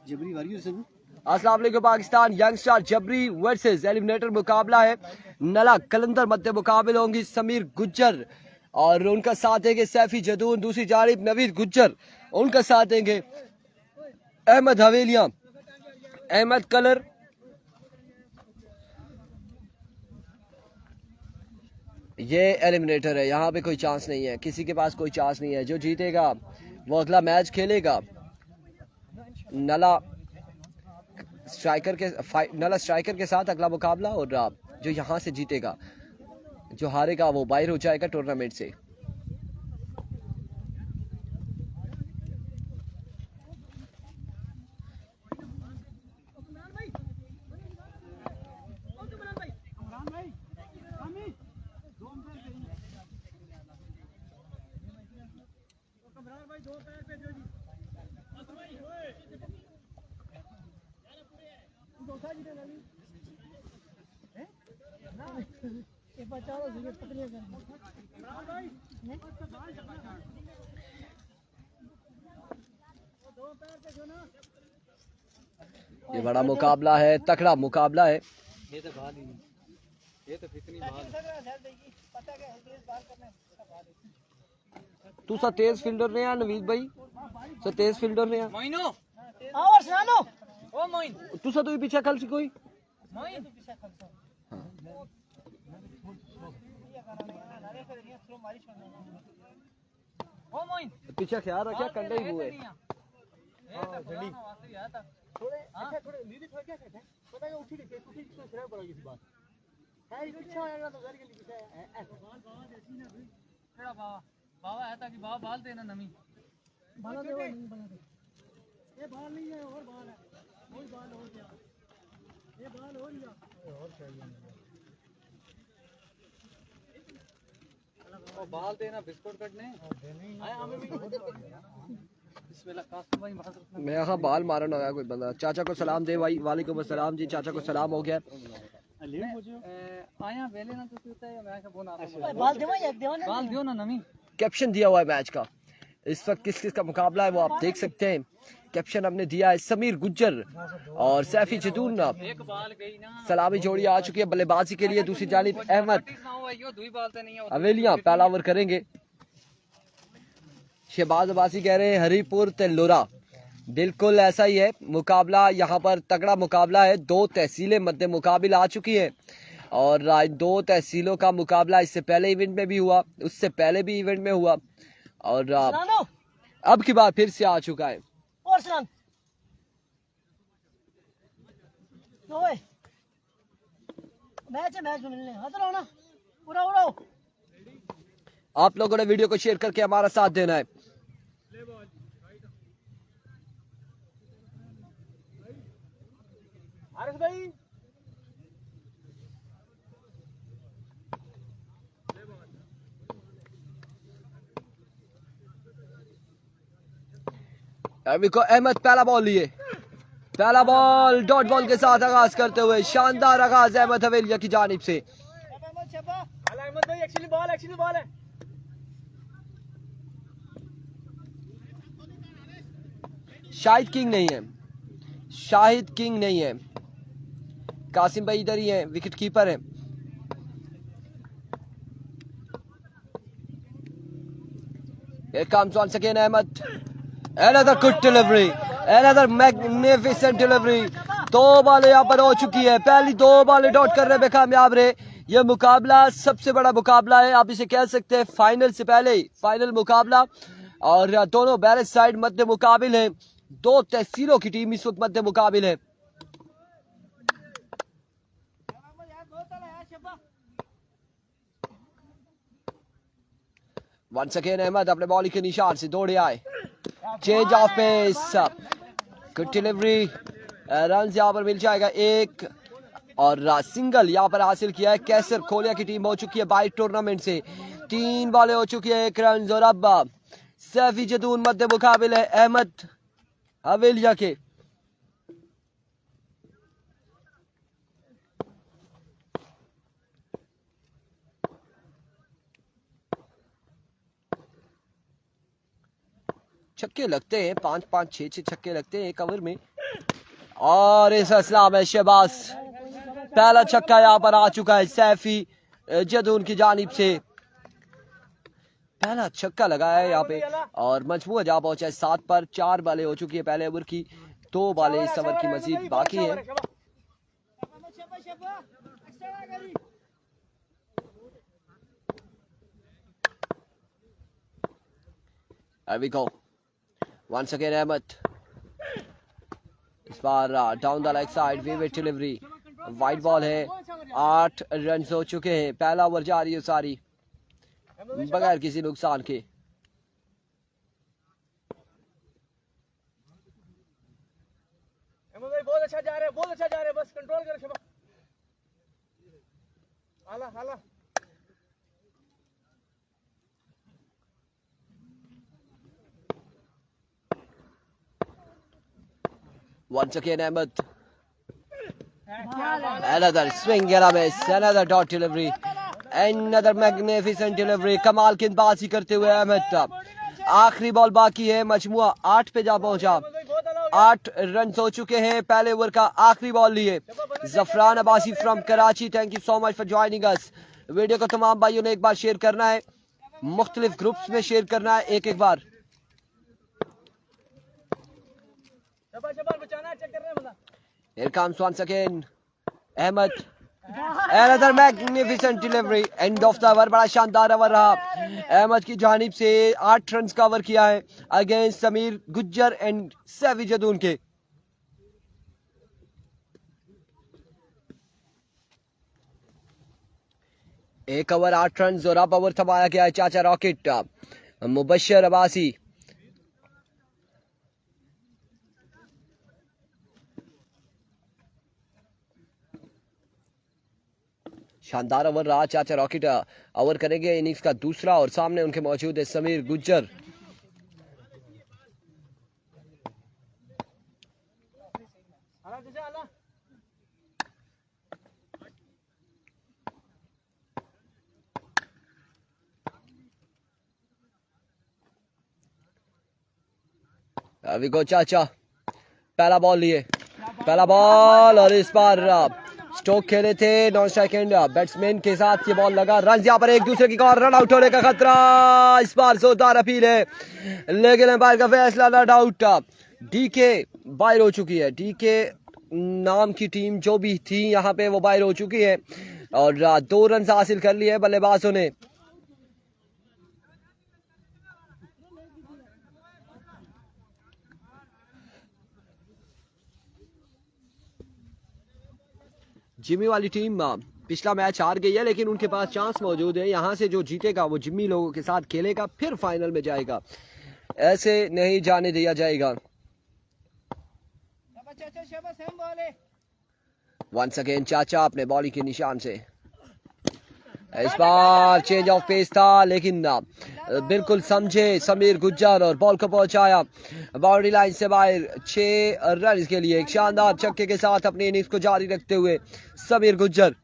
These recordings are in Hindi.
अस्सलाम वालेकुम पाकिस्तान। यंगस्टर जबरी वर्सेस एलिमिनेटर मुकाबला है। नला कलंदर मध्य मुकाबले होंगी समीर गुज्जर और उनका साथ देंगे सैफी जदून। दूसरी जानिब नवीद गुज्जर, उनका साथ देंगे अहमद हवेलिया। अहमद कलर ये एलिमिनेटर है, यहाँ पे कोई चांस नहीं है, किसी के पास कोई चांस नहीं है। जो जीतेगा वो अगला मैच खेलेगा। नला स्ट्राइकर के साथ अगला मुकाबला, और जो यहाँ से जीतेगा, जो हारेगा वो बाहर हो जाएगा टूर्नामेंट से। ये बड़ा मुकाबला है, तकड़ा मुकाबला है। तू सा तेज फील्डर ने यार नवीद भाई, सा तेज फील्डर ने यार। तू सा तो पीछे खल सी कोई पीछे ख्याल रखा, कंडे ही हुए। बाबा है ताकि बाबा बाल देना नमी बाल दे नहीं बना दे। ये बाल नहीं है और बाल है, वही बाल हो गया, ये बाल हो गया और चाहिए और बाल देना बिस्कुट कटने आया हमें भी। बिस्मिल्लाह कासिम भाई मैं यहाँ बाल मारन होया कोई बंदा। चाचा को सलाम दे भाई। वालेकुम अस्सलाम जी, चाचा को सलाम हो गया। आया वेले ना तो होता है मैं बोना बाल दियो ना नमी। कैप्शन दिया हुआ है मैच का, इस वक्त किस किस का मुकाबला है वो आप देख सकते हैं। कैप्शन हमने दिया है समीर गुज्जर और सैफी जदून। सलामी जोड़ी आ चुकी है बल्लेबाजी के लिए। दूसरी जानिब अहमद हवेलिया पहला ओवर करेंगे। शहबाज अब्बासी कह रहे हैं हरीपुर तेलोरा। बिल्कुल ऐसा ही है मुकाबला, यहाँ पर तगड़ा मुकाबला है। दो तहसीलें मध्य मुकाबला आ चुकी है और दो तहसीलों का मुकाबला इससे पहले इवेंट में भी हुआ, उससे पहले भी इवेंट में हुआ और अब की बार फिर से आ चुका है। आप लोगों ने वीडियो को शेयर करके हमारा साथ देना है। भाई अहमद पहला बॉल लिए, पहला बॉल डॉट बॉल के साथ आगाज करते हुए शानदार आगाज अहमद हवेलिया की जानिब से। शाहिद किंग नहीं है, शाहिद किंग नहीं है। कासिम भाई इधर ही है, विकेट कीपर है। Here comes once again Ahmed. Another good delivery, another magnificent delivery. दो बॉलें यहाँ पर हो चुकी है, पहली दो बॉलें डॉट करने में कामयाब रहे। यह मुकाबला सबसे बड़ा मुकाबला है, आप इसे कह सकते हैं फाइनल से पहले फाइनल मुकाबला। और दोनों बैलेंस साइड मध्य मुकाबिल है। दो तहसीलों की टीम इस वक्त मध्य मुकाबिल है। वंस अगेन अहमद अपने बॉलिंग के निशान से दौड़े आए। Change of pace, good delivery, run यहाँ पर मिल जाएगा एक और सिंगल यहाँ पर हासिल किया है। कैसर खोलिया की टीम हो चुकी है बाई टूर्नामेंट से। 3 बॉलें हो चुकी है, 1 रन। और अब सैफी जदून मध्य मुकाबिल है अहमद हवेलिया के। छक्के लगते हैं, 5-5 6-6 छक्के लगते हैं एक ओवर में। और इस असला में शहबाज पहला छक्का यहाँ पर आ चुका है सैफी जदून की जानिब से पहला छक्का लगाया है यहाँ पे और मजबूर जा पहुंचा है 7 पर 4 बालें हो चुकी है पहले ओवर की 2 बालें इस ओवर की मजीद बाकी है There we go. Once again Ahmed. इस बार down the leg side vivid delivery wide ball है 8 रन हो चुके हैं पहला ओवर जा रही है सारी बगैर किसी नुकसान के बहुत अच्छा जा रहे हैं बहुत अच्छा जा रहे हैं बस कंट्रोल करो शबा हाला हाला Once again Ahmed. Another swing and a miss. Another dot delivery. Another magnificent delivery. कमाल की बाजी करते हुए अहमद आखिरी बॉल बाकी है मजमुआ 8 पे जा पहुंचा 8 रन हो चुके हैं पहले ओवर का आखिरी बॉल लिए Zafran Abbasi from Karachi thank you so much for joining us video को तमाम भाइयों ने एक बार शेयर करना है मुख्तलिफ ग्रुप्स में शेयर करना है एक बार Here comes once again Ahmed. Another magnificent delivery. End of the over. बड़ा शानदार ओवर रहा अहमद की जानिब से 8 रन कवर किया है अगेंस्ट समीर गुज्जर एंड सैफी जदून के एक ओवर 8 रन और अब ओवर थमाया गया है चाचा रॉकेट मुबशर अब्बासी शानदार ओवर रहा चाचा रॉकेट ओवर करेंगे इनिंग्स का दूसरा और सामने उनके मौजूद है समीर गुज्जर अभी को चाचा पहला बॉल लिए पहला बॉल और इस बार स्टोक खेले थे 9 सेकंड बैट्समैन के साथ ये बॉल लगा रन यहाँ पर एक दूसरे की कॉल रन आउट होने का खतरा इस बार जोरदार अपील है लेकिन अंपायर का फैसला नॉट आउट डीके बाहर हो चुकी है डीके नाम की टीम जो भी थी यहाँ पे वो बाहर हो चुकी है और 2 रन हासिल कर लिए बल्लेबाजों ने जिम्मी वाली टीम पिछला मैच हार गई है लेकिन उनके पास चांस मौजूद है यहाँ से जो जीतेगा वो जिम्मी लोगों के साथ खेलेगा फिर फाइनल में जाएगा ऐसे नहीं जाने दिया जाएगा वंस अगेन चाचा अपने बॉलिंग के निशान से इस बार चेंज ऑफ पेस था लेकिन बिल्कुल समझे समीर गुज्जर और बॉल को पहुंचाया बाउंड्री लाइन से बाहर 6 रन के लिए एक शानदार छक्के के साथ अपनी इनिंग्स को जारी रखते हुए समीर गुज्जर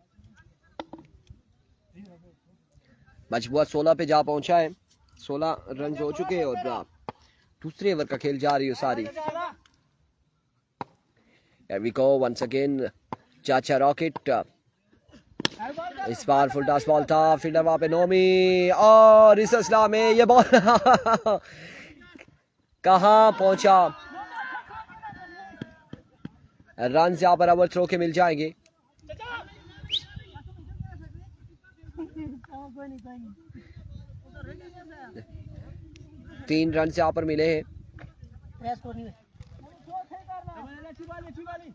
मजबूत 16 पे जा पहुंचा है 16 रन हो चुके हैं और दूसरे ओवर का खेल जारी है सारी Here we go once again चाचा रॉकेट इस बार फुल टॉस बॉल था फील्डर वहां पे नोमी और इस असला में ये बॉल कहां पहुंचा रन यहाँ पर ओवर थ्रो के मिल जाएंगे 3 रन यहाँ पर मिले हैं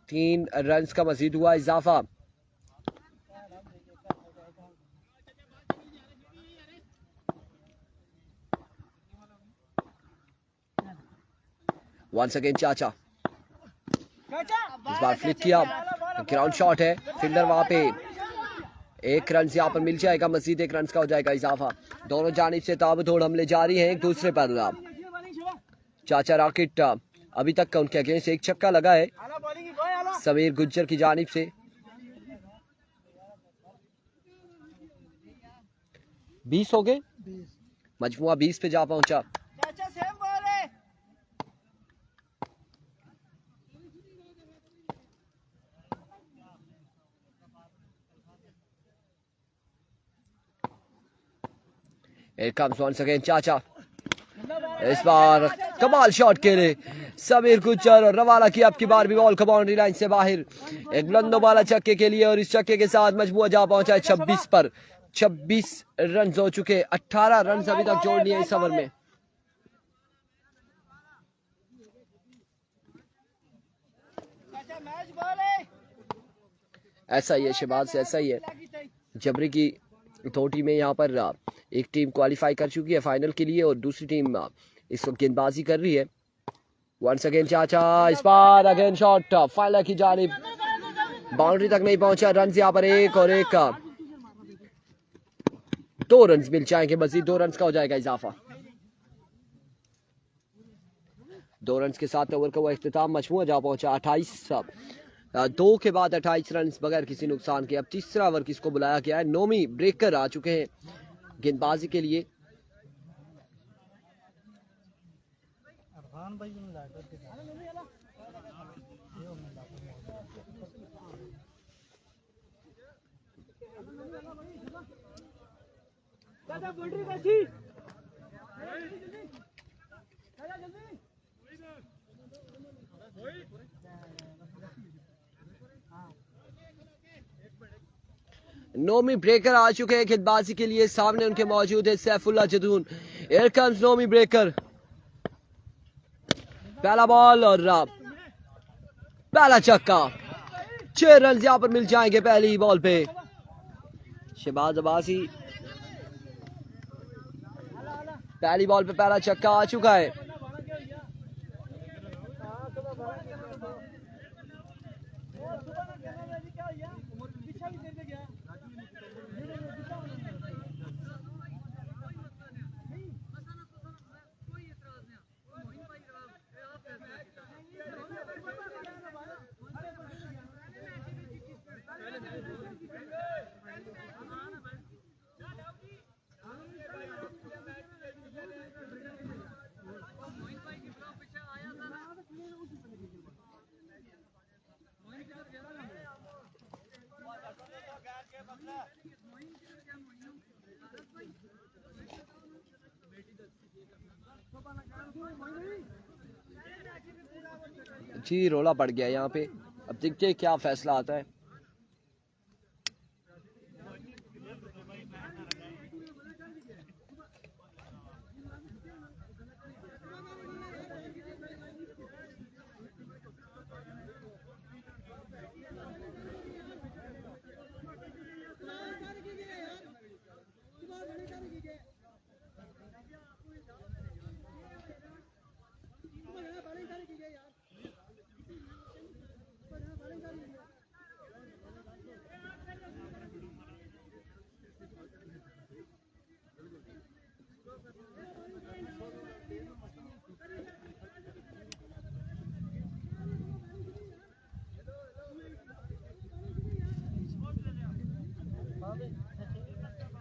3 रन का मजीद हुआ इजाफा वंस अगेन चाचा इस बार फ्लिक किया ग्राउंड शॉट है फील्डर वहां पे 1 रन यहाँ पर मिल जाएगा मजीद 1 रन का हो जाएगा इजाफा दोनों जानिब से ताबड़तोड़ हमले जारी हैं एक दूसरे पर चाचा रॉकेट अभी तक का उनके अगेंस्ट 1 छक्का लगा है समीर गुज्जर की जानिब से 20 हो गए मजमुआ 20 पे जा पहुंचा Here comes once again चाचा. इस बार कमाल शॉट के लिए समीर गुज्जर और रवाना की आपकी बार भी बॉल को बाउंड्री लाइन से बाहर. एक बुलंदो वाला छक्के के लिए और इस छक्के के साथ मजबूआ जा पहुंचा है 26 पर. 26 रन हो चुके. 18 रन अभी तक जोड़ लिए इस ओवर में. ऐसा ही है शहबाज से, ऐसा ही है. जबरी की दो टीमें यहाँ पर एक टीम क्वालिफाई कर चुकी है फाइनल के लिए और दूसरी टीम इस वक्त गेंदबाजी कर रही है. वंस अगेन चाचा. इस बार अगेन शॉट फाइनल की जानिब. बाउंड्री तक नहीं पहुंचा. रन यहाँ पर एक और एक. 2 रन मिल जाएंगे. मजीद 2 रन का हो जाएगा इजाफा. 2 रन के साथ ओवर का वो इख्तिताम. मजमूआ जा पहुंचा 28. 2 के बाद 28 रन बगैर किसी नुकसान के. अब तीसरा ओवर किसको बुलाया गया है. नोमी ब्रेकर आ चुके हैं गेंदबाजी के लिए. नोमी ब्रेकर आ चुके हैं गेंदबाजी के लिए. सामने उनके मौजूद है Saifullah Jadoon. Here comes Nomi breaker. पहला बॉल और पहला छक्का. 6 रन यहां पर मिल जाएंगे पहली बॉल पे. शहबाज अब्बासी पहली बॉल पे पहला छक्का आ चुका है. जी रोला पड़ गया यहाँ पे. अब देखते हैं क्या फैसला आता है.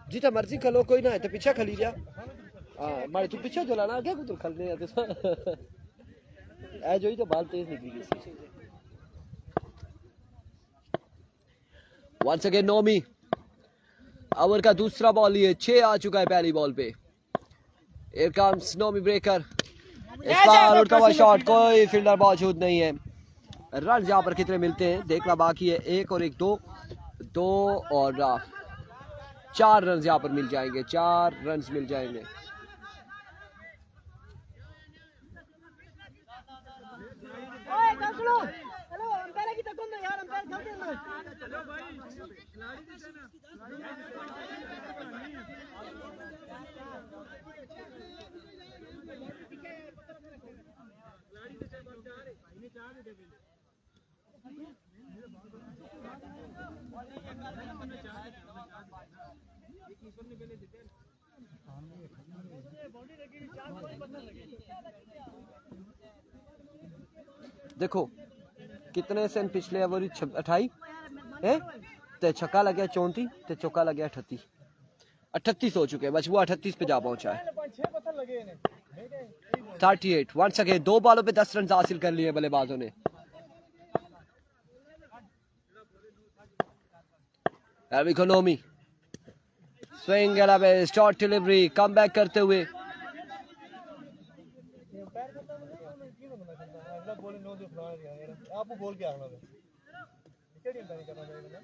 जितना मर्जी खलो कोई ना है तो पीछे खली जा. हाँ मारे तू पीछे जो लाना क्या तू खलने आते तो ऐ जो ही तो बाल तेज निकली गई. Once again Nomi. ओवर का दूसरा बॉल ये 6 आ चुका है पहली बॉल पे. Here comes Nomi breaker. इस बार उड़ता हुआ शॉट. कोई फील्डर मौजूद नहीं है. रन यहाँ पर कितने मिलते हैं देखना बाकी है. 1 और 1 2 और 4 रन यहाँ पर मिल जाएंगे. 4 रन मिल जाएंगे. देखो कितने से पिछले ओवर 28 है ते छक्का लग गया 34 ते चौका लग गया 38 हो चुके हैं. बस वो 38 पे जा पहुंचा है. 38 वंस अगेन 2 बॉलों पे 10 रन हासिल कर लिए बल्लेबाजों ने. Nomi swing short delivery come back करते हुए अगला बॉल नो जो खिला दिया यार आपको बॉल क्या आना है विकेट ही नहीं करना चाहिए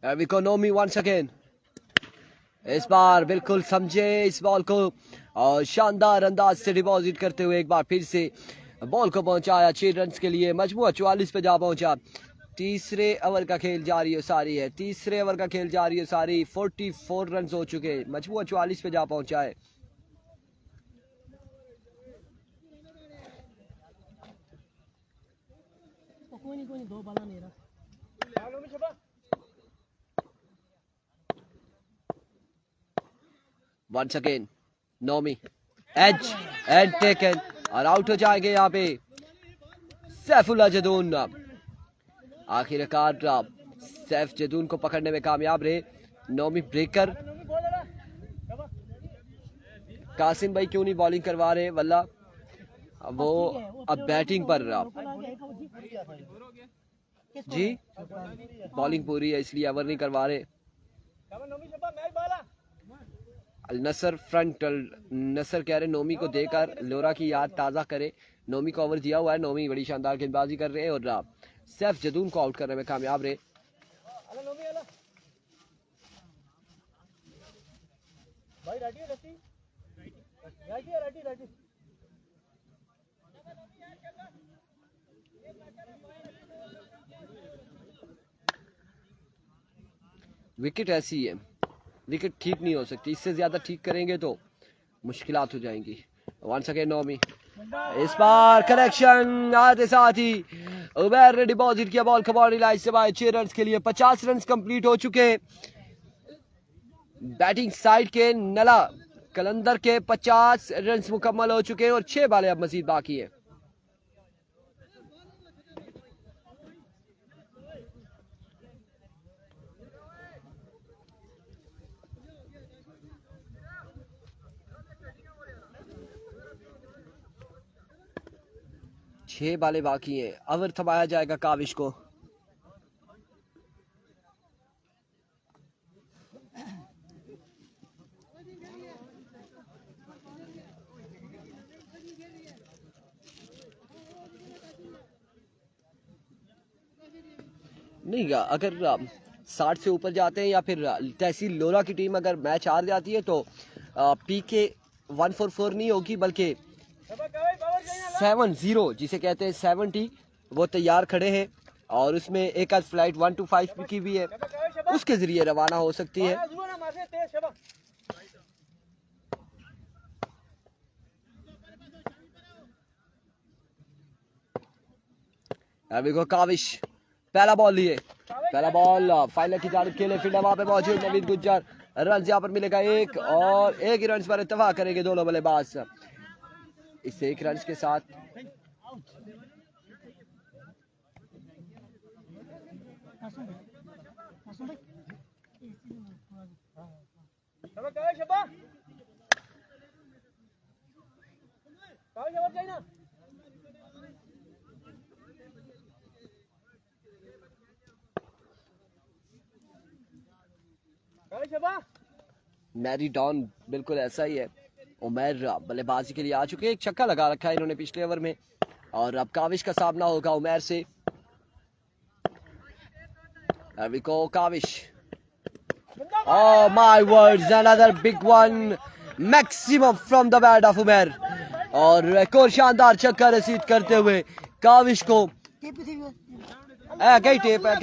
इकोनॉमी वंस अगेन इस बार बिल्कुल समझे इस बॉल को और शानदार अंदाज से डिपॉजिट करते हुए एक बार फिर से बॉल को पहुंचाया 6 रन के लिए मजमूआ 44 पे जा पहुंचा। तीसरे ओवर का खेल जारी है सारी है 44 रन हो चुके मजमूआ 44 पे जा पहुंचा है। कोई नहीं दो बाला नहीं रहा once again Nomi edge and taken और आउट हो जाएंगे यहाँ पे सैफुल्लाह जदून। आखिरकार सैफ जदून को पकड़ने में कामयाब रहे। नोमी ब्रेकर कासिम भाई क्यों नहीं बॉलिंग करवा रहे वल्ला वो अब बैटिंग पर जी बॉलिंग पूरी है इसलिए ओवर नहीं करवा रहे। अल नसर फ्रंट नसर कह रहे नोमी को देकर लोरा की याद ताज़ा करे। नोमी को ओवर दिया हुआ है नोमी बड़ी शानदार गेंदबाजी कर रहे हैं और सैफ जदून को आउट करने में कामयाब रहे। विकेट ऐसी है विकेट ठीक नहीं हो सकती इससे ज्यादा ठीक करेंगे तो मुश्किलात हो जाएंगी। वंस अगेन नोमी इस बार कनेक्शन आते साथ ही उबैर ने डिपॉजिट किया बॉल को बाउंड्री लाइन से बाहर 6 रन के लिए 50 रन कंप्लीट हो चुके। बैटिंग साइड के नला कलंदर के 50 रन मुकम्मल हो चुके हैं और 6 बालें अब मजीद बाकी है। छह बालें बाकी हैं ओवर थमाया जाएगा काविश को। नहीं अगर 60 से ऊपर जाते हैं या फिर तहसील लोरा की टीम अगर मैच हार जाती है तो पीके 144 नहीं होगी बल्कि 70 जिसे कहते हैं 70 वो तैयार खड़े हैं और उसमें एक आध फ्लाइट 125 की भी है उसके जरिए रवाना हो सकती है। अभी को काविश पहला बॉल लिए पहला बॉल फाइनल की जानिब खेले फिर वहां पे मौजूद नवीद गुज्जर रन यहाँ पर मिलेगा एक और एक ही रन पर इत्तेफाक करेंगे दोनों बल्लेबाज। इस एक रन के साथ मैरी डॉन बिल्कुल ऐसा ही है। उमर बल्लेबाजी के लिए आ चुके एक छक्का लगा रखा है इन्होंने पिछले ओवर में और अब काविश का सामना होगा उमर से। Kaavish oh my words another big one maximum from the bat of Umar और एक और शानदार छक्का रसीद करते हुए काविश को कई टेप है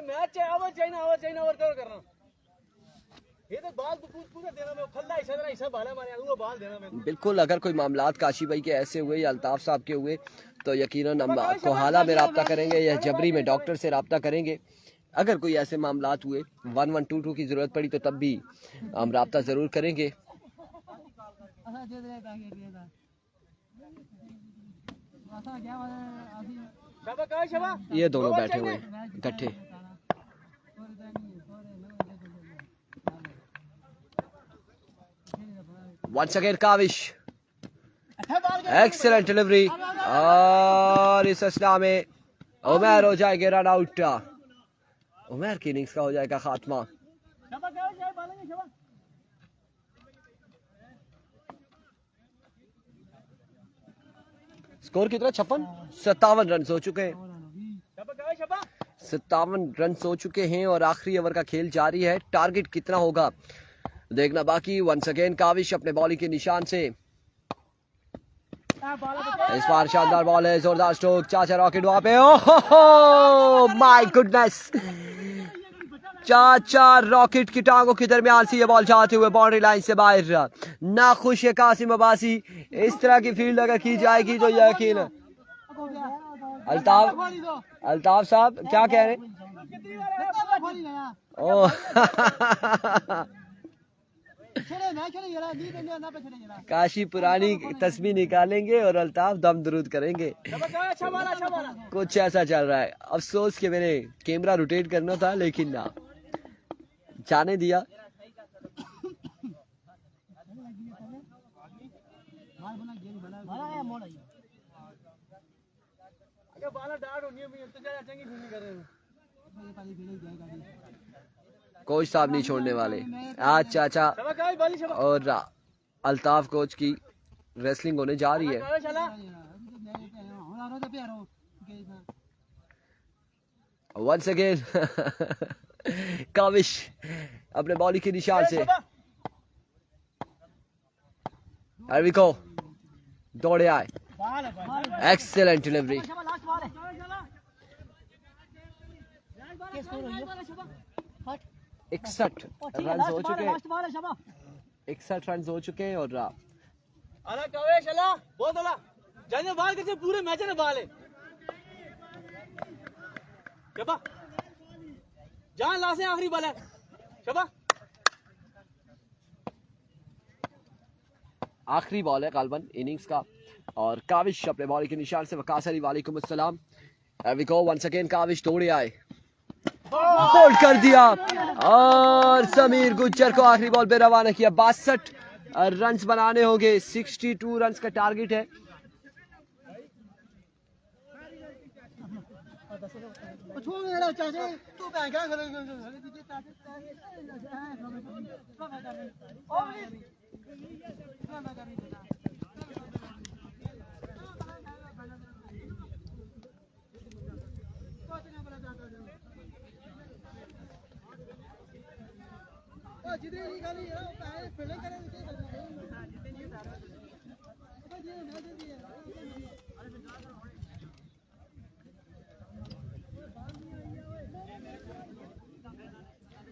मैच है ओवर करना ये तो बाल पूरा देना मैं खल्ला ऐसा बाला मारे वो बाल देना मैं बिल्कुल। अगर कोई मामलात काशी भाई के ऐसे हुए या अल्ताफ साहब के हुए तो यकीनन हम कोहाला में रब्ता करेंगे या जबरी में डॉक्टर से रब्ता करेंगे। अगर कोई ऐसे मामलात हुए 1122 की जरूरत पड़ी तो तब भी हम रब्ता जरूर करेंगे। ये दोनों बैठे हुए इकट्ठे। Once again Kaavish, excellent delivery, और इस असना में उमर हो जाएंगे रन आउट। उमर की इनिंग्स का हो जाएगा खात्मा। स्कोर कितना? 57 रन हो चुके हैं। 57 रन हो चुके हैं और आखिरी ओवर का खेल जारी है। टारगेट कितना होगा देखना बाकी। वंस अगेन काविश अपने बॉलिंग के निशान से। इस बार शानदार बॉल है, जोरदार स्ट्रोक। चाचा रॉकेट वहां पे, ओह माय गुडनेस, चाचा रॉकेट की टांगों के दरमियान से ये बॉल जाते हुए बाउंड्री लाइन से बाहर। ना खुश है कासिम अब्बासी। इस तरह की फील्ड अगर की जाएगी तो यकीन। अल्ताफ साहब क्या कह रहे हैं? ओह काशी पुरानी तस्वीर निकालेंगे और अल्ताफ दम दरूद करेंगे। कुछ ऐसा चल रहा है। अफसोस कि मैंने कैमरा रोटेट करना था लेकिन ना जाने दिया। कोच साहब नहीं छोड़ने वाले आज। चाचा और अल्ताफ कोच की रेसलिंग होने जा रही है। वंस अगेन काविश अपने बॉलिंग के निशान से। अरविको दौड़े आए, एक्सीलेंट डिलीवरी। 61 रन हो चुके हैं। 61 रन हो चुके हैं और पूरे मैच में बाल है जान लासे आखिरी बॉल है शबा। आखिरी बॉल है गालबन इनिंग्स का और काविश अपने बॉलिंग के निशान से। वकास अली वालेकुम अस्सलाम। विको वंस अगेन काविश दौड़े आए, बोल्ड कर दिया और समीर गुज्जर को आखिरी बॉल पे रवाना किया। 62 रन्स बनाने होंगे। 62 रन्स का टारगेट है।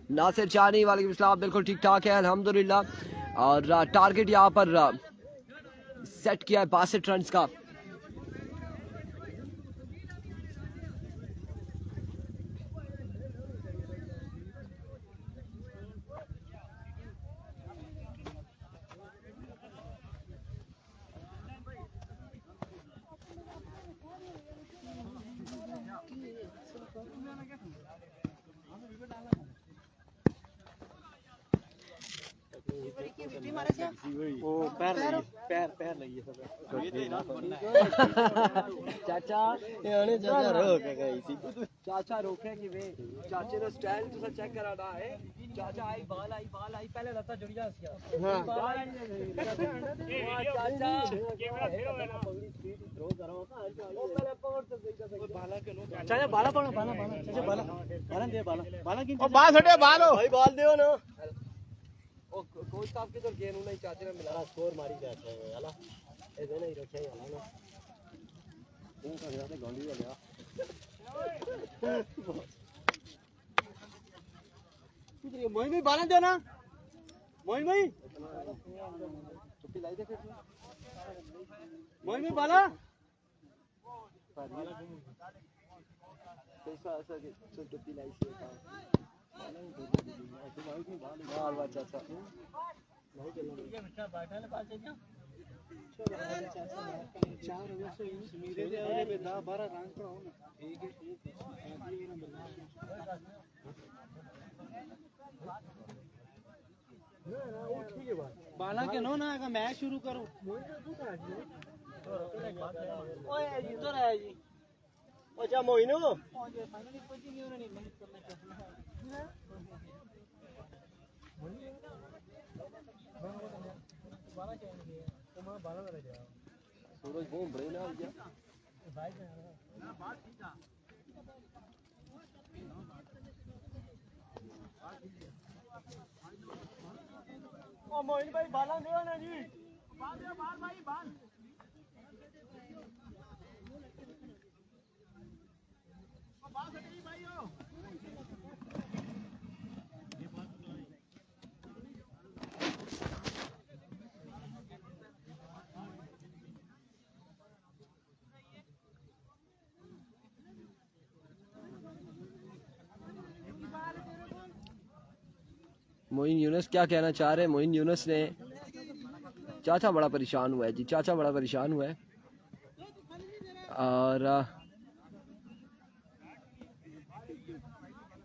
नासिर चानी वालेकुम अस्सलाम, बिल्कुल ठीक ठाक है अल्हम्दुलिल्लाह। और टारगेट यहाँ पर सेट किया है 62 रन का। पैर लगी चाचा रोके कि वे चाचे ने स्टाइल तो चेक कराना है। चाचा आई बाल आई पहले लता जुड़िया हां चाचा कैमरा फेरो है ना थ्रो करो वो पहले पावर से बाला के नो चाचा बाला चाचा बाला दे बाला की ओ बाल हटे बाल भाई बाल देओ ना। ओ कोच साहब के तो गेम नहीं चाचे ने मिला स्कोर मारी जाता है वाला ए देना ही रखे वाला ना वो कर जाते गोली वाला कुछ मोइन में बाला दे ना मोइन में टोपी लाई दे मोइन में बाला कैसा ऐसा कि टोपी लाई से बाल बच्चा सा नहीं चलो ये बेटा बैठा ले पास क्या बाला के नो ना मैच शुरू करो। ओए इधर है जी। ओ जा मोइनो सूरज घूम रहे ना भैया। ओ मोइन भाई बाला दो ना जी। बाल दे बाल भाई बाल। ओ बाल सटी भाई ओ। मोइन यूनुस क्या कहना चाह रहे हैं? मोइन यूनुस ने चाचा बड़ा परेशान हुआ है जी, चाचा बड़ा परेशान हुआ है। और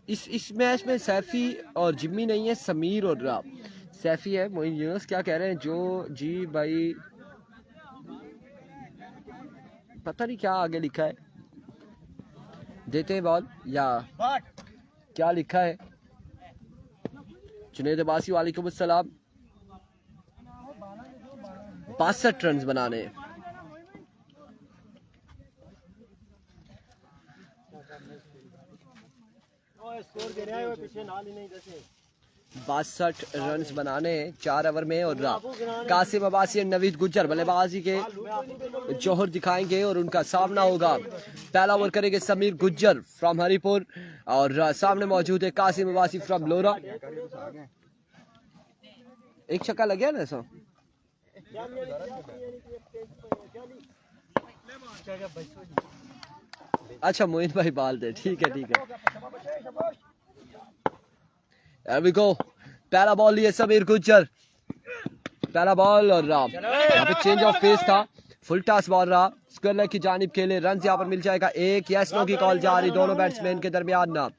इस मैच में सैफी और जिम्मी नहीं है, समीर और सैफी है। मोइन यूनुस क्या कह रहे हैं? जो जी भाई पता नहीं क्या आगे लिखा है, देते हैं बॉल या क्या लिखा है। जुनैद अब्बासी वालेकुम अस्सलाम। 62 रन बनाने। स्कोर दे रहा है पीछे नाल ही नहीं जैसे 62 रन बनाने 4 ओवर में। और कासिम अब्बासी और नवीद गुज्जर बल्लेबाजी के जौहर दिखाएंगे और उनका सामना होगा। पहला ओवर करेंगे समीर गुज्जर फ्रॉम हरिपुर और सामने मौजूद है कासिम अब्बासी फ्रॉम लोरा। एक छक्का लग गया ना सो। अच्छा मोइन भाई बाल दे, ठीक है ठीक है। There we go. पहला बॉल लिए समीर गुज्जर, पहला बॉल और यहाँ पे चेंज ऑफ पेस था, फुल टॉस बॉल रहा। स्क्वायर लेग की जानिब खेले, रन यहाँ पर मिल जाएगा एक। यस नो की कॉल जा रही दोनों बैट्समैन के दरमियान ना।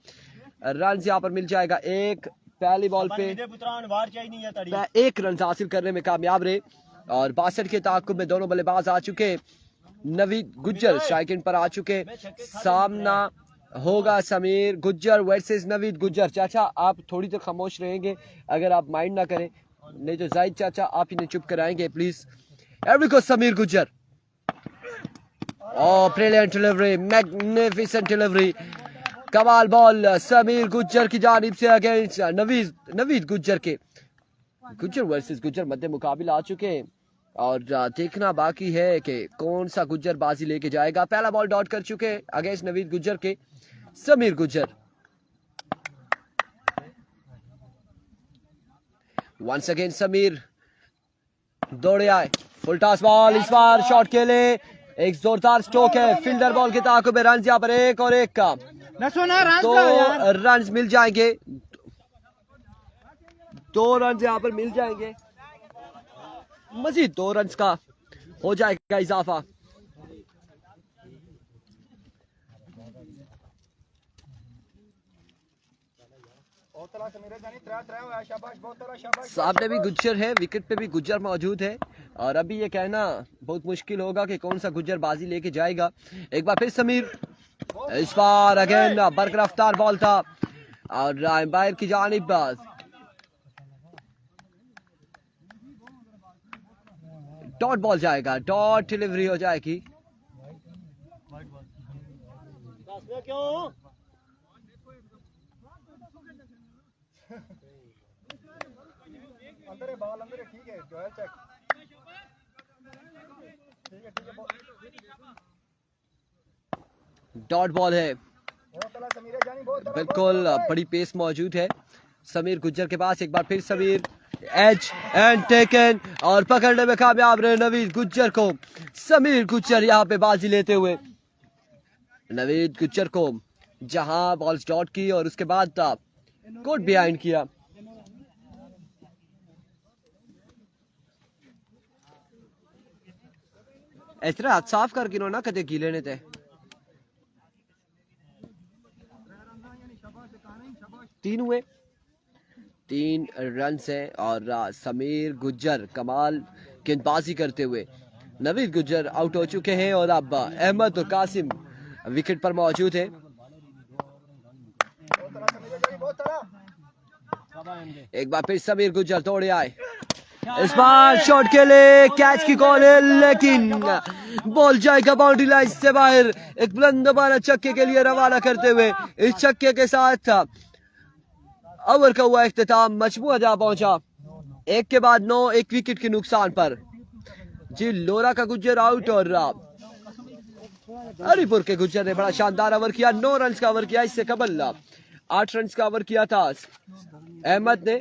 रन यहाँ पर मिल जाएगा एक। पहली बॉल पे 1 रन हासिल करने में कामयाब रहे और 62 के ताकुब में दोनों बल्लेबाज आ चुके। नवीद गुज्जर स्ट्राइक पर आ चुके। सामना होगा समीर गुज्जर वर्सेस नवीद गुज्जर। चाचा आप थोड़ी देर खामोश रहेंगे अगर आप माइंड ना करें, नहीं तो जाहिद चाचा आप इन्हें चुप कराएंगे प्लीज। एवरीको Sameer Gujjar, oh brilliant delivery, magnificent delivery, कमाल बॉल समीर गुज्जर की जानिब से अगेंस्ट नवीद गुज्जर के। गुज्जर वर्सेस गुज्जर मध्य मुकाबला आ चुके हैं और देखना बाकी है कि कौन सा गुज्जर बाजी लेके जाएगा। पहला बॉल डॉट कर चुके अगेंस्ट नवीद गुज्जर के समीर गुज्जर। वंस अगेन समीर दौड़े आए, फुल टॉस बॉल, इस बार शॉट खेले, एक जोरदार स्ट्रोक है, फील्डर बॉल के ताकुब में रन यहाँ पर एक और एक का तो रन मिल जाएंगे, 2 रन यहाँ पर मिल जाएंगे, मजीद 2 रन का हो जाएगा इजाफा। सामने भी गुज्जर है, विकेट पे भी गुज्जर मौजूद है और अभी ये कहना बहुत मुश्किल होगा कि कौन सा गुज्जर बाजी लेके जाएगा। एक बार फिर समीर, इस बार अगेन बरकरार बॉल था और अंपायर की जानिब डॉट बॉल जाएगा, डॉट डिलीवरी हो जाएगी। क्यों अंदर है बॉल, अंदर है, ठीक है जोएल चेक, ठीक है डॉट बॉल है, बिल्कुल बड़ी पेस मौजूद है समीर गुज्जर के पास। एक बार फिर समीर, एज एंड टेकन और पकड़ने में कामयाब रहे नवीद गुज्जर को। समीर गुज्जर यहाँ पे बाजी लेते हुए नवीद गुज्जर को जहां बॉल्स डॉट की और उसके बाद कोट बिहाइंड किया। इस तरह हाथ साफ करके नो ना कदे गीले ने ते 3 हुए 3 रन से और समीर गुज्जर कमाल गेंदबाजी करते हुए नवीद गुज्जर आउट हो चुके हैं और अब अहमद और कासिम विकेट पर मौजूद है। एक बार फिर समीर गुज्जर दौड़े आए, इस बार शॉट के लिए कैच की कॉल है लेकिन बॉल जाएगा बाउंड्री लाइन से बाहर। एक बुलंद दबाना छक्के के लिए रवाना करते हुए इस छक्के के साथ ओवर का हुआ इख्तिताम। मजमूआ जा पहुंचा 1 के बाद 9, 1 विकेट के नुकसान पर जी। लोरा का गुज्जर आउट और हरिपुर के गुज्जर ने बड़ा शानदार ओवर किया, 9 रन का ओवर किया। इससे कबल 8 रन का ओवर किया था अहमद ने।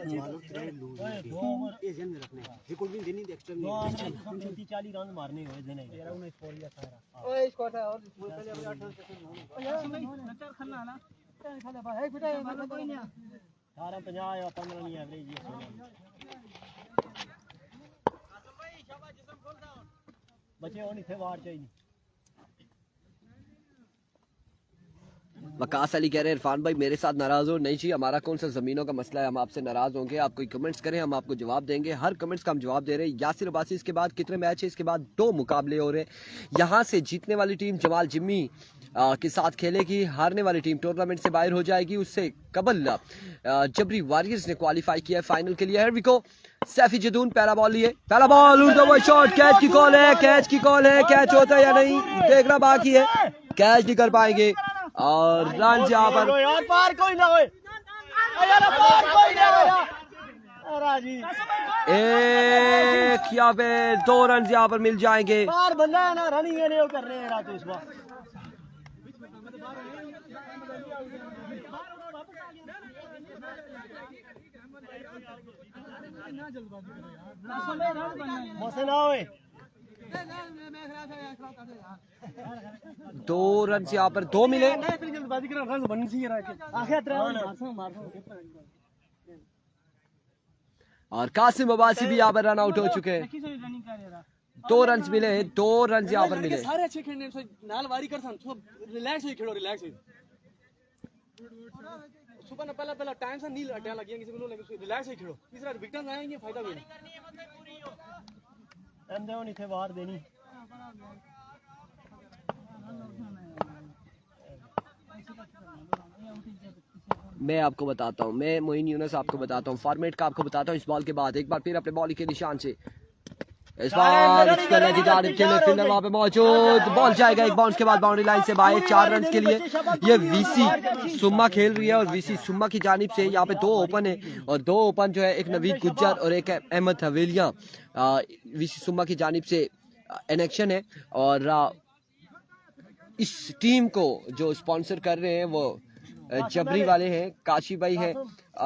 बचे और नहीं थे वार चाहिए। वकास अली कह रहे हैं इरफान भाई मेरे साथ नाराज हो नहीं चाहिए, हमारा कौन सा जमीनों का मसला है, हम आपसे नाराज होंगे। आप कोई कमेंट्स करें हम आपको जवाब देंगे, हर कमेंट्स का हम जवाब दे रहे हैं। यासिर अब्बासी इसके बाद कितने मैच है, इसके बाद 2 मुकाबले हो रहे हैं। यहाँ से जीतने वाली टीम जमाल जिम्मी के साथ खेलेगी, हारने वाली टीम टूर्नामेंट से बाहर हो जाएगी। उससे कबल जबरी वॉरियर्स ने क्वालिफाई किया है फाइनल के लिए। हरविको सैफी जदून पहला बॉल लिए, पहला बॉल उड़ता हुआ शॉट, कैच की कॉल है, कैच की कॉल है, कैच होता है या नहीं देखना बाकी है। कैच नहीं कर पाएंगे और रन यहाँ पर यार पार कोई ना होए, यार पार कोई ना होए एक यहाँ पे 2 रन यहाँ पर मिल जाएंगे। पार बंदा है ना, रनिंग नहीं कर रहे हैं रात इस बार। मोहसिन आओ 2 रन यहाँ पर 2 मिले और कासिम अब्बासी भी यहाँ पर रन आउट हो चुके हैं। 2 रन मिले, 2 रन यहाँ पर मिले। सारे अच्छे खेलने नाल वारी कर रिलैक्स ही खेलो, रिलैक्स ही सुबह ना पहला टाइम से नील अड्डा लग गया किसी को लगे, रिलैक्स ही खेलो। तीसरा विकेट आएंगे फायदा भी नहीं थे बाहर देनी। मैं आपको बताता हूँ, मैं मोइन यूनुस आपको बताता हूँ, फॉर्मेट का आपको बताता हूँ। इस बॉल के बाद एक बार फिर अपने बॉल के निशान से इस बार फील्डर वहां पे मौजूद, बॉल जाएगा एक बाउंस के बाद बाउंड्री लाइन से बाहर। 4 रन के लिए ये वीसी सुम्मा खेल रही है और वीसी सुम्मा की जानिब से यहाँ पे 2 ओपन है और 2 ओपन जो है एक नवीद गुज्जर और एक अहमद हवेलिया वीसी सुम्मा की जानिब से इनेक्शन है। और इस टीम को जो स्पॉन्सर कर रहे हैं वो जबरी वाले हैं, काशी भाई है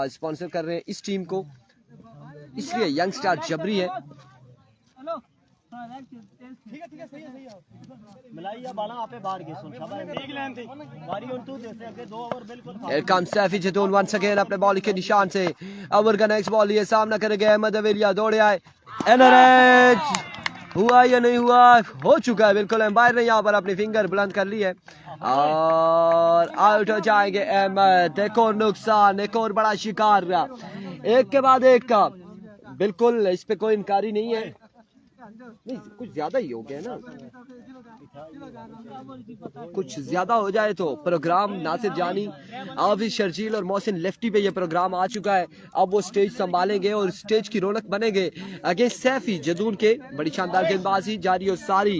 स्पॉन्सर कर रहे हैं इस टीम को, इसलिए यंग स्टार जबरी है। Here comes Safi Jatoon once again अपने बॉल के निशान से। ओवर का नेक्स्ट बॉल ये सामना करेंगे अहमद हवेलिया, दौड़े आए, एनआरएच हुआ या नहीं हुआ, हो चुका है बिल्कुल। एम्पायर ने यहाँ पर अपनी फिंगर बुलंद कर ली है और आउट हो जाएंगे अहमद। एक और नुकसान, एक और बड़ा शिकार रहा, एक के बाद एक का, बिल्कुल इस पे कोई इनकारी नहीं है। नहीं कुछ ज्यादा ही हो गया ना, कुछ ज्यादा हो जाए तो प्रोग्राम नासिर जानी, आविश शर्जील और मोहसिन लेफ्टी पे ये प्रोग्राम आ चुका है। अब वो स्टेज संभालेंगे और स्टेज की रौनक बनेंगे अगेंस्ट सैफी जदून के। बड़ी शानदार गेंदबाजी जारी और सारी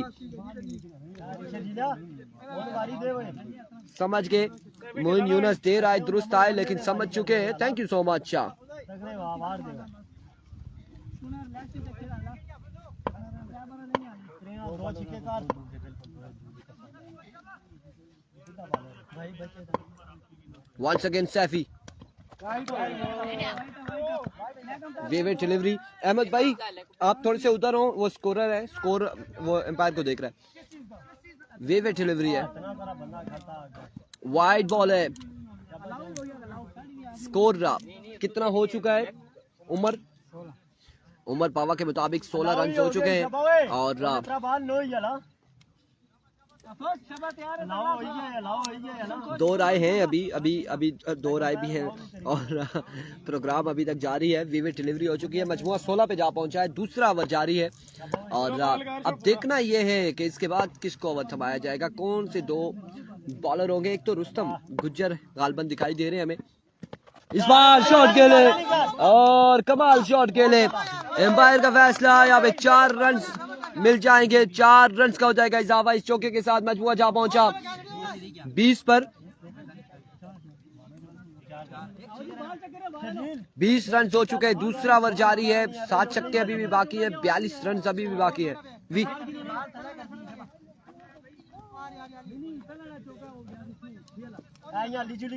समझ के मोइन यूनुस देर आए दुरुस्त आए लेकिन समझ चुके हैं। Thank you so much. Once again Safi, वेवेट डिलीवरी। अहमद भाई आप थोड़े से उधर हो, वो स्कोरर है, स्कोर वो एम्पायर को देख रहा है। वेवेट डिलीवरी है, वाइड बॉल है, स्कोर कितना हो चुका है? उमर पावा के मुताबिक 16 रन हो चुके हैं और दो राय हैं अभी अभी अभी दो राय भी हैं और प्रोग्राम अभी तक जारी है। विविड डिलीवरी हो चुकी है, मजमुआ 16 पे जा पहुंचा है, दूसरा ओवर जारी है और अब देखना यह है कि इसके बाद किसको ओवर थमाया जाएगा, कौन से दो बॉलर होंगे। एक तो रुस्तम गुज्जर गालबन दिखाई दे रहे हैं हमें, इस बार शॉट के लिए और कमाल शॉट के लिए एम्पायर का फैसला। यहाँ पे 4 रन मिल जाएंगे, 4 रन का हो जाएगा इजाफा इस चौके के साथ। मजमुआ जा पहुंचा 20 पर, 20 रन हो चुके हैं, दूसरा ओवर जारी है, 7 छक्के अभी भी बाकी है, 42 रन अभी भी बाकी है।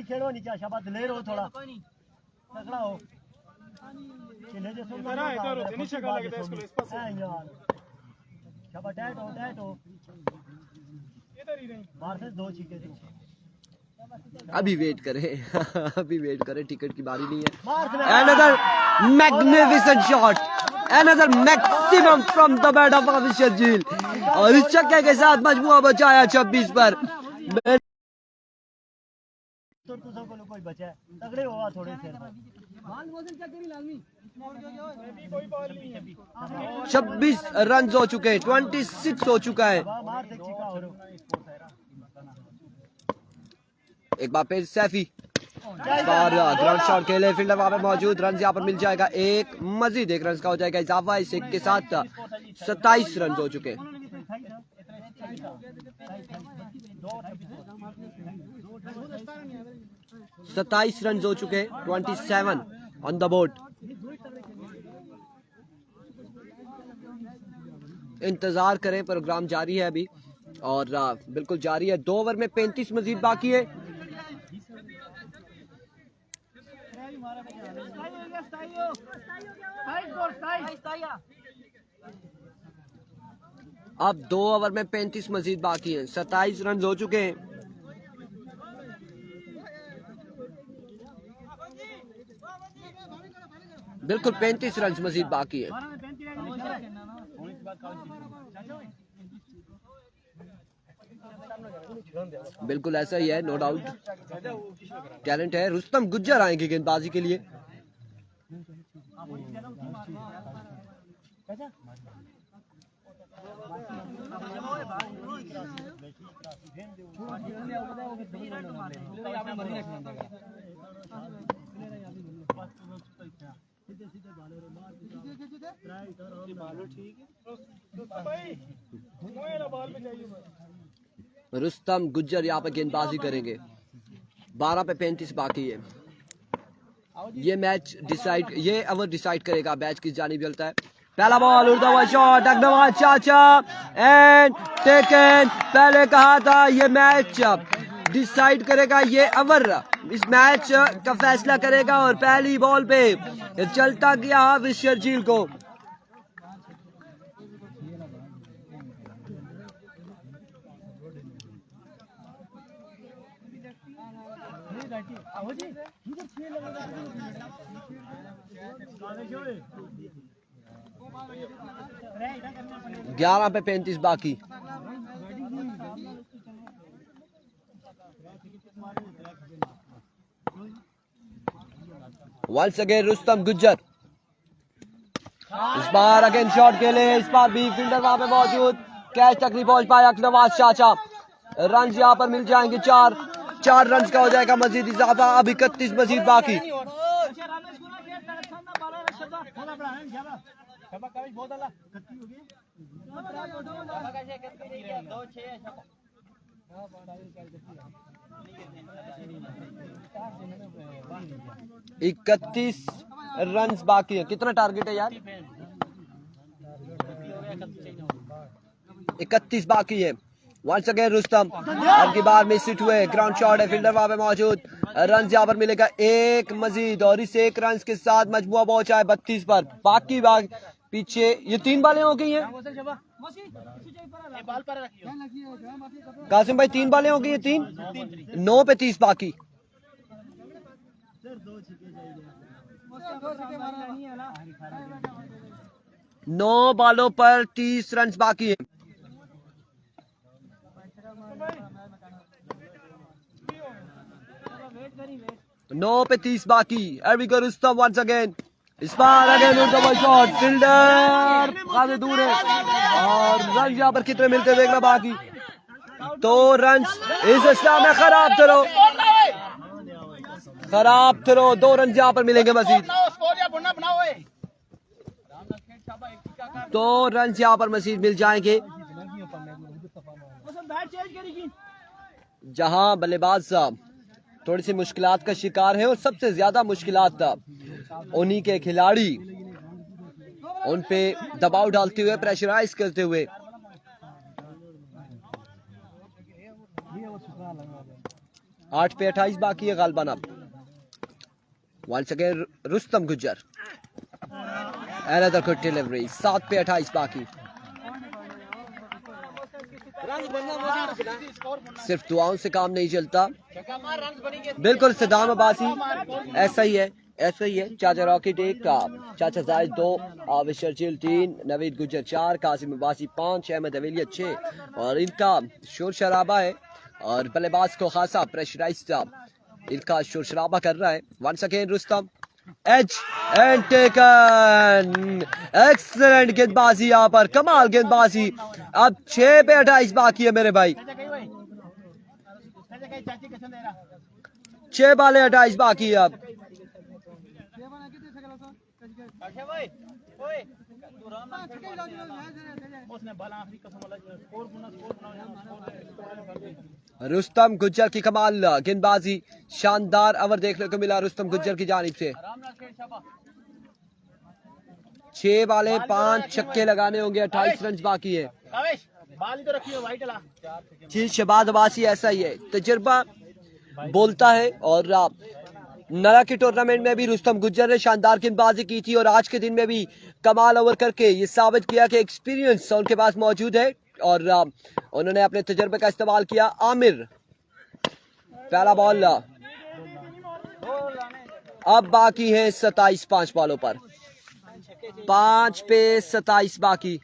खेलो नहीं क्या शाबाश, दिलेर हो थोड़ा, तगड़ा हो, अभी वेट करें अभी वेट करें, टिकट की बारी नहीं है। Another magnificent shot, another maximum from the bat of Hafiz Sharjeel और इस छक्के के साथ मजमुआ बचाया 26 पर। कोई बचा है, तगड़े हुआ थोड़े से 26 रन हो चुके हैं, 26 हो चुका है। एक बार फिर सैफी, इस बार ग्राउंड शॉट खेले, फील्डर वहां पे मौजूद, रन यहाँ पर मिल जाएगा एक, मजीद एक रन का हो जाएगा इजाफा, इस एक के साथ 27 रन हो चुके हैं। 27 रन हो चुके हैं, 27 ऑन द बोर्ड। इंतजार करें, प्रोग्राम जारी है अभी और बिल्कुल जारी है। 2 ओवर में 35 मजीद बाकी है। अब 2 ओवर में 35 मजीद बाकी है, 27 रन हो चुके हैं। बिल्कुल 35 रन मजीद बाकी है। बिल्कुल ऐसा ही है, नो डाउट टैलेंट है। रुस्तम गुज्जर आएंगे गेंदबाजी के लिए। रुस्तम गुज्जर यहाँ पर गेंदबाजी करेंगे। 12 पे 35 बाकी है। ये मैच डिसाइड, ये ओवर डिसाइड करेगा मैच किस जानिब चलता है। पहला बॉल, उड़ता हुआ शॉट, अग्नवाल चाचा एंड टेकन। पहले कहा था ये मैच डिसाइड करेगा, ये ओवर इस मैच का फैसला करेगा और पहली बॉल पे चलता गया हाफिज शर्जील को। ग्यारह पे 35 बाकी। वंस अगेन रुस्तम गुज्जर, इस बार अगेन शॉट के लिए, इस बार भी फील्डर वहां पे मौजूद, कैच तक नहीं पहुंच पाया नवाज चाचा। रन यहाँ पर मिल जाएंगे 4 रन का हो जाएगा मजीद इजाफा। अब 31 मजीद बाकी। इकतीस रन बाकी है। कितना टारगेट है यार? 31 बाकी है। वंस अगेन रुस्तम, अब की बार मिस हिट हुए, ग्राउंड शॉट है, फील्डर वहां पे मौजूद, रन यहाँ पर मिलेगा एक मजीद और इस एक रन के साथ मजमुआ पहुंचा है 32 पर। बाकी बाग पीछे ये 3 बालें हो गई हैं कासिम भाई, 3 बालें हो गई है, 3 9 पे 30 बाकी। नौ बालों पर 30 रन बाकी है। 9 पे 30 बाकी। Here we go Rustam once again। इस बार अगेन उनका बॉल शॉट, फील्डर काफी दूर है और रन यहाँ पर कितने मिलते देखना बाकी। 2 रन इस इस्लाम में खराब थ्रो, 2 रन यहाँ पर मिलेंगे मजीद। 2 रन यहाँ पर मजीद मिल जाएंगे, जहां बल्लेबाज थोड़ी सी मुश्किलात का शिकार है और सबसे ज्यादा मुश्किलात उन्हीं के खिलाड़ी उन पे दबाव डालते हुए, प्रेशराइज करते हुए। 8 पे 28 बाकी है गालबान। अब once again Rustam Gujjar, another good delivery. 7 पे 28 बाकी। सिर्फ दुआओं से काम नहीं चलता, बिल्कुल सदाम अब्बासी ऐसा ही है, ऐसा ही है। चाचा रॉकेट 1 का, चाचा जायद 2, आविशर चिल 3, नवीद गुज्जर 4, कासिम अब्बासी 5, अहमद अवेलिया 6 और इनका शोर शराबा है और बल्लेबाज को खासा प्रेशराइज्ड इनका शोर शराबा कर रहा है। Once again Rustam, edge and taken, excellent गेंदबाजी यहाँ पर, कमाल गेंदबाजी। अब 6 पे 28 बाकी है मेरे भाई, 6 बाले 28 बाकी है। अब रुस्तम गुज्जर की कमाल गेंदबाजी, शानदार ओवर देखने को मिला रुस्तम गुज्जर की जानिब से। 6 बाले 5 छक्के लगाने होंगे, 28 रन बाकी है। जी शहबाज अब्बासी ऐसा ही है, तजुर्बा बोलता है और नरा के टूर्नामेंट में भी रुस्तम गुज्जर ने शानदार गेंदबाजी की थी और आज के दिन में भी कमाल ओवर करके ये साबित किया कि एक्सपीरियंस उनके पास मौजूद है और उन्होंने अपने तजुर्बे का इस्तेमाल किया। आमिर पहला बॉल, अब बाकी है 27 5 बॉलों पर, 5 पे 27 बाकी।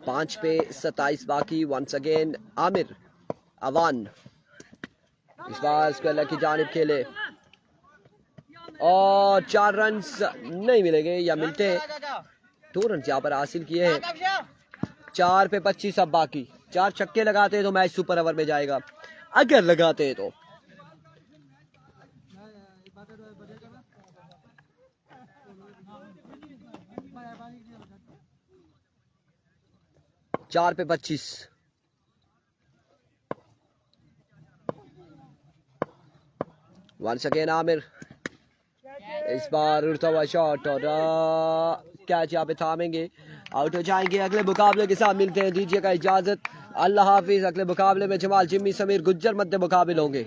पांच पे 27 बाकी। वंस अगेन आमिर अवान इस बार स्क्वायर की जानिब खेले और 4 रन नहीं मिलेंगे या मिलते हैं। 2 रन यहाँ पर हासिल किए हैं। 4 पे 25 अब बाकी। 4 छक्के लगाते हैं तो मैच सुपर ओवर में जाएगा, अगर लगाते हैं तो। चार पे 25। वंस अगेन आमिर, इस बार उड़ता हुआ शॉट और कैच यहाँ पे थामेंगे, आउट हो जाएंगे। अगले मुकाबले के साथ मिलते हैं, दीजिएगा इजाजत, अल्लाह हाफिज। अगले मुकाबले में जमाल जिम्मी समीर गुज्जर मध्य मुकाबले होंगे।